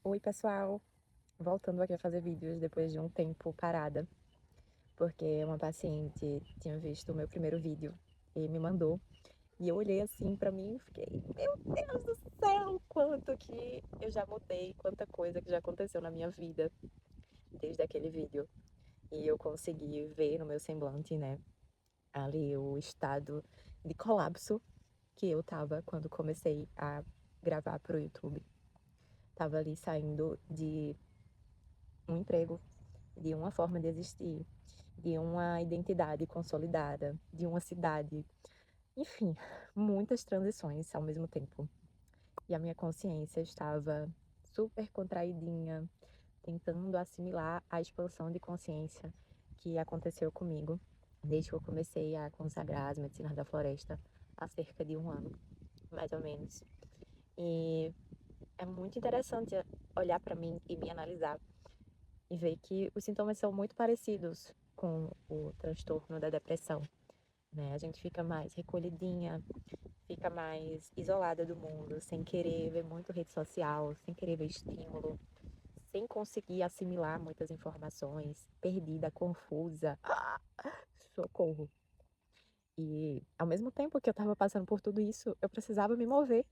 Oi, pessoal! Voltando aqui a fazer vídeos depois de um tempo parada, porque uma paciente tinha visto o meu primeiro vídeo e me mandou. E eu olhei assim pra mim e fiquei, meu Deus do céu, quanto que eu já mudei, quanta coisa que já aconteceu na minha vida desde aquele vídeo. E eu consegui ver no meu semblante, né, ali o estado de colapso que eu tava quando comecei a gravar pro YouTube. Tava ali saindo de um emprego, de uma forma de existir, de uma identidade consolidada, de uma cidade, enfim, muitas transições ao mesmo tempo. E a minha consciência estava super contraidinha, tentando assimilar a expansão de consciência que aconteceu comigo desde que eu comecei a consagrar as medicinas da floresta há cerca de um ano, mais ou menos. E é muito interessante olhar para mim e me analisar e ver que os sintomas são muito parecidos com o transtorno da depressão, né? A gente fica mais recolhidinha, fica mais isolada do mundo, sem querer ver muito rede social, sem querer ver estímulo, sem conseguir assimilar muitas informações, perdida, confusa. Socorro. E ao mesmo tempo que eu estava passando por tudo isso, eu precisava me mover,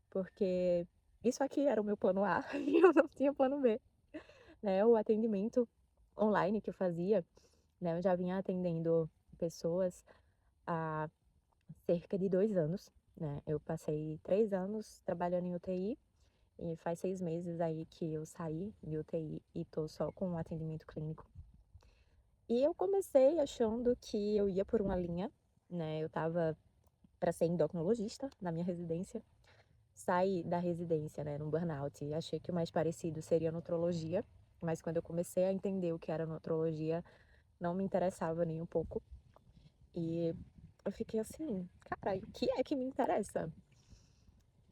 porque isso aqui era o meu plano A e eu não tinha plano B, né? O atendimento online que eu fazia, né? Eu já vinha atendendo pessoas há cerca de 2 anos, né? Eu passei 3 anos trabalhando em UTI e faz 6 meses aí que eu saí de UTI e tô só com um atendimento clínico. E eu comecei achando que eu ia por uma linha, né? Eu tava para ser endocrinologista na minha residência. Saí da residência, né, no burnout, e achei que o mais parecido seria nutrologia, mas quando eu comecei a entender o que era nutrologia, não me interessava nem um pouco. E eu fiquei assim, cara, o que é que me interessa?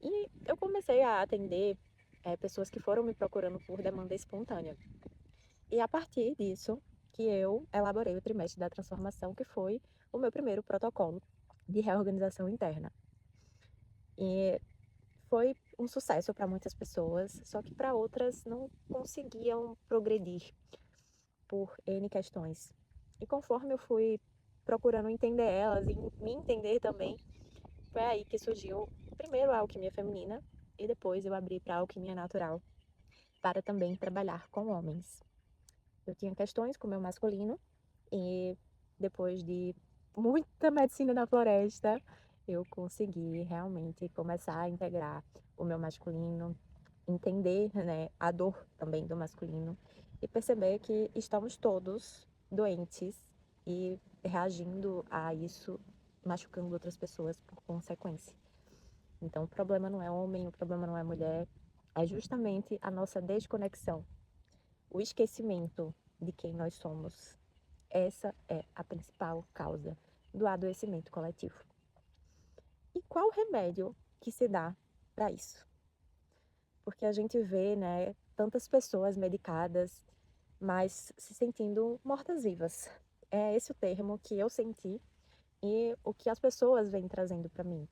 E eu comecei a atender pessoas que foram me procurando por demanda espontânea. E a partir disso, que eu elaborei o trimestre da transformação, que foi o meu primeiro protocolo de reorganização interna. E foi um sucesso para muitas pessoas, só que para outras não conseguiam progredir por N questões. E conforme eu fui procurando entender elas e me entender também, foi aí que surgiu primeiro a alquimia feminina e depois eu abri para a alquimia natural para também trabalhar com homens. Eu tinha questões com o meu masculino e depois de muita medicina na floresta, eu consegui realmente começar a integrar o meu masculino, entender, né, a dor também do masculino e perceber que estamos todos doentes e reagindo a isso, machucando outras pessoas por consequência. Então, o problema não é homem, o problema não é mulher, é justamente a nossa desconexão, o esquecimento de quem nós somos. Essa é a principal causa do adoecimento coletivo. E qual remédio que se dá para isso? Porque a gente vê, né, tantas pessoas medicadas, mas se sentindo mortas-vivas. É esse o termo que eu senti e o que as pessoas vêm trazendo para mim.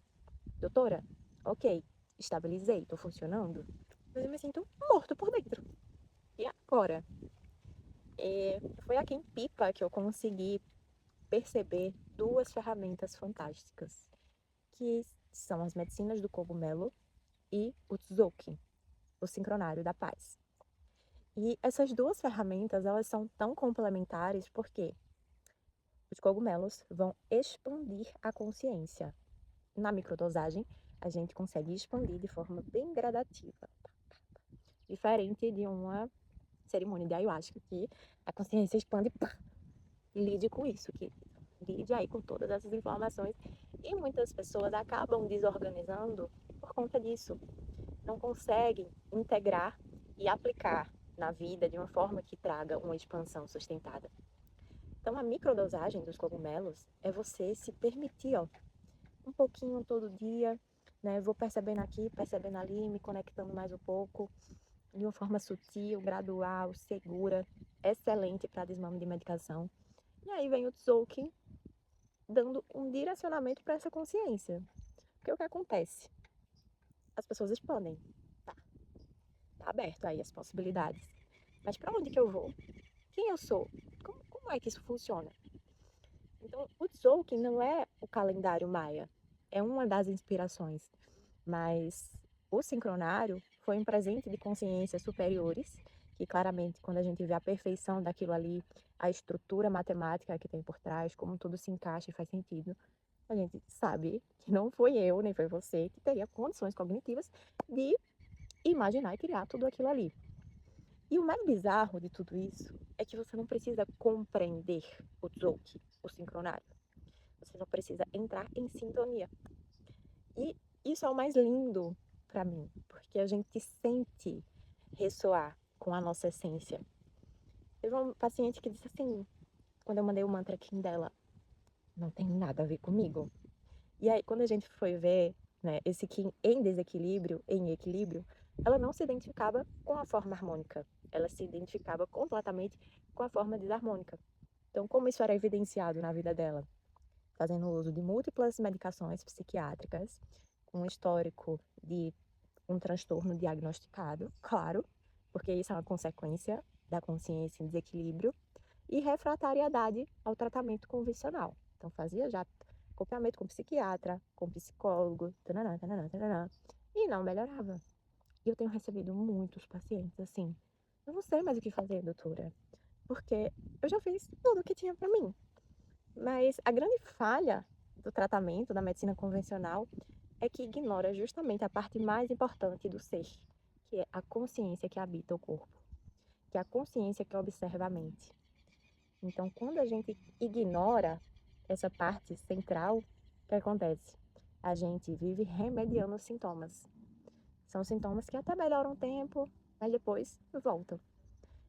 Doutora, ok, estabilizei, tô funcionando, mas eu me sinto morto por dentro. E agora? Foi aqui em Pipa que eu consegui perceber duas ferramentas fantásticas, que são as medicinas do cogumelo e o Tzolk'in, o sincronário da paz. E essas duas ferramentas, elas são tão complementares porque os cogumelos vão expandir a consciência. Na microdosagem, a gente consegue expandir de forma bem gradativa, diferente de uma cerimônia de ayahuasca, que a consciência expande, pá, lide com isso, que lide aí com todas essas informações. E muitas pessoas acabam desorganizando por conta disso. Não conseguem integrar e aplicar na vida de uma forma que traga uma expansão sustentada. Então, a microdosagem dos cogumelos é você se permitir, ó, um pouquinho todo dia, né? Vou percebendo aqui, percebendo ali, me conectando mais um pouco, de uma forma sutil, gradual, segura, excelente para desmame de medicação. E aí vem o Tzolk'in dando um direcionamento para essa consciência. Porque o que acontece? As pessoas expandem. Tá, tá aberto aí as possibilidades. Mas para onde que eu vou? Quem eu sou? Como é que isso funciona? Então, o Tzolk'in não é o calendário maia, é uma das inspirações, mas o sincronário foi um presente de consciências superiores, que claramente quando a gente vê a perfeição daquilo ali, a estrutura matemática que tem por trás, como tudo se encaixa e faz sentido, a gente sabe que não foi eu, nem foi você que teria condições cognitivas de imaginar e criar tudo aquilo ali. E o mais bizarro de tudo isso é que você não precisa compreender o Tzolk'in, o sincronário. Você só precisa entrar em sintonia. E isso é o mais lindo para mim, porque a gente sente ressoar com a nossa essência. Teve uma paciente que disse assim, quando eu mandei o mantra Kim dela, não tem nada a ver comigo. E aí, quando a gente foi ver, né, esse Kim em desequilíbrio, em equilíbrio, ela não se identificava com a forma harmônica. Ela se identificava completamente com a forma desarmônica. Então, como isso era evidenciado na vida dela? Fazendo uso de múltiplas medicações psiquiátricas, com um histórico de um transtorno diagnosticado, claro, porque isso é uma consequência da consciência em desequilíbrio, e refratariedade ao tratamento convencional. Então, fazia já acompanhamento com psiquiatra, com psicólogo, tananã, tananã, tananã, e não melhorava. E eu tenho recebido muitos pacientes assim, eu não sei mais o que fazer, doutora, porque eu já fiz tudo o que tinha para mim. Mas a grande falha do tratamento da medicina convencional é que ignora justamente a parte mais importante do ser, que é a consciência que habita o corpo, que é a consciência que observa a mente. Então, quando a gente ignora essa parte central, o que acontece? A gente vive remediando os sintomas. São sintomas que até melhoram um tempo, mas depois voltam.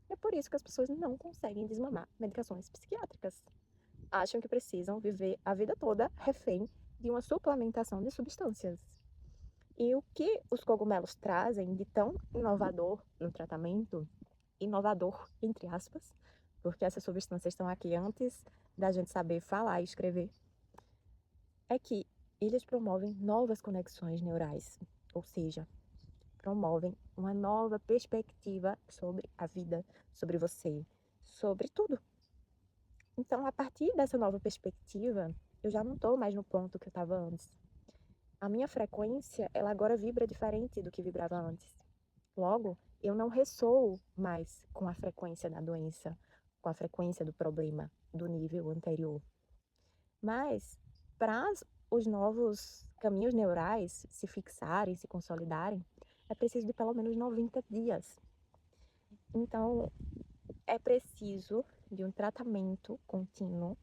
É por isso que as pessoas não conseguem desmamar medicações psiquiátricas. Acham que precisam viver a vida toda refém de uma suplementação de substâncias. E o que os cogumelos trazem de tão inovador no tratamento, inovador entre aspas, porque essas substâncias estão aqui antes da gente saber falar e escrever, é que eles promovem novas conexões neurais, ou seja, promovem uma nova perspectiva sobre a vida, sobre você, sobre tudo. Então, a partir dessa nova perspectiva, eu já não estou mais no ponto que eu estava antes. A minha frequência, ela agora vibra diferente do que vibrava antes. Logo, eu não ressoo mais com a frequência da doença, com a frequência do problema do nível anterior. Mas, para os novos caminhos neurais se fixarem, se consolidarem, é preciso de pelo menos 90 dias. Então, é preciso de um tratamento contínuo,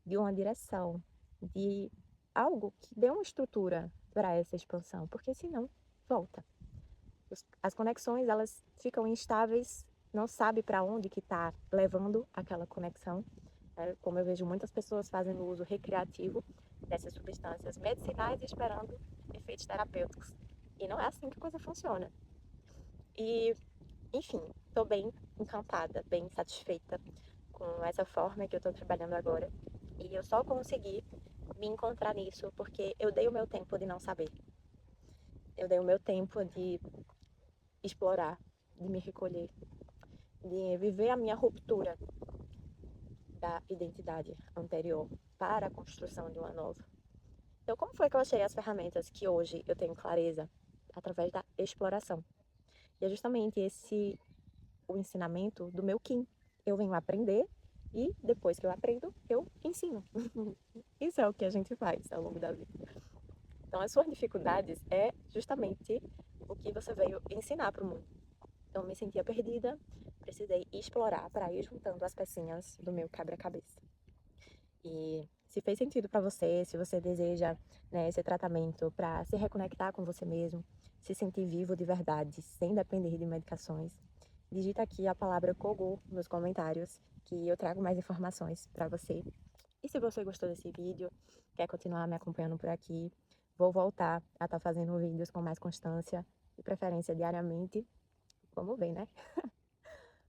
de uma direção, de algo que dê uma estrutura para essa expansão, porque senão volta. As conexões, elas ficam instáveis, não sabe para onde que está levando aquela conexão. Como eu vejo muitas pessoas fazendo uso recreativo dessas substâncias medicinais esperando efeitos terapêuticos. E não é assim que a coisa funciona. E, enfim, estou bem encantada, bem satisfeita com essa forma que eu estou trabalhando agora. E eu só consegui me encontrar nisso porque eu dei o meu tempo de não saber. Eu dei o meu tempo de explorar, de me recolher, de viver a minha ruptura da identidade anterior para a construção de uma nova. Então, como foi que eu achei as ferramentas que hoje eu tenho clareza? Através da exploração. E é justamente esse o ensinamento do meu Kim. Eu venho aprender e depois que eu aprendo, eu ensino. Isso é o que a gente faz ao longo da vida. Então, as suas dificuldades é justamente o que você veio ensinar para o mundo. Então, eu me sentia perdida, precisei explorar para ir juntando as pecinhas do meu quebra-cabeça. E se fez sentido para você, se você deseja, né, esse tratamento para se reconectar com você mesmo, se sentir vivo de verdade, sem depender de medicações, digita aqui a palavra Kogu nos comentários, que eu trago mais informações para você. E se você gostou desse vídeo, quer continuar me acompanhando por aqui, vou voltar a estar fazendo vídeos com mais constância, de preferência diariamente. Vamos ver, né?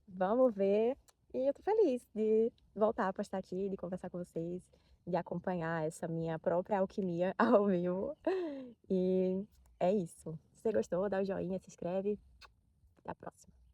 Vamos ver. E eu tô feliz de voltar a postar aqui, de conversar com vocês, de acompanhar essa minha própria alquimia ao vivo. E é isso. Se você gostou, dá o joinha, se inscreve. Até a próxima.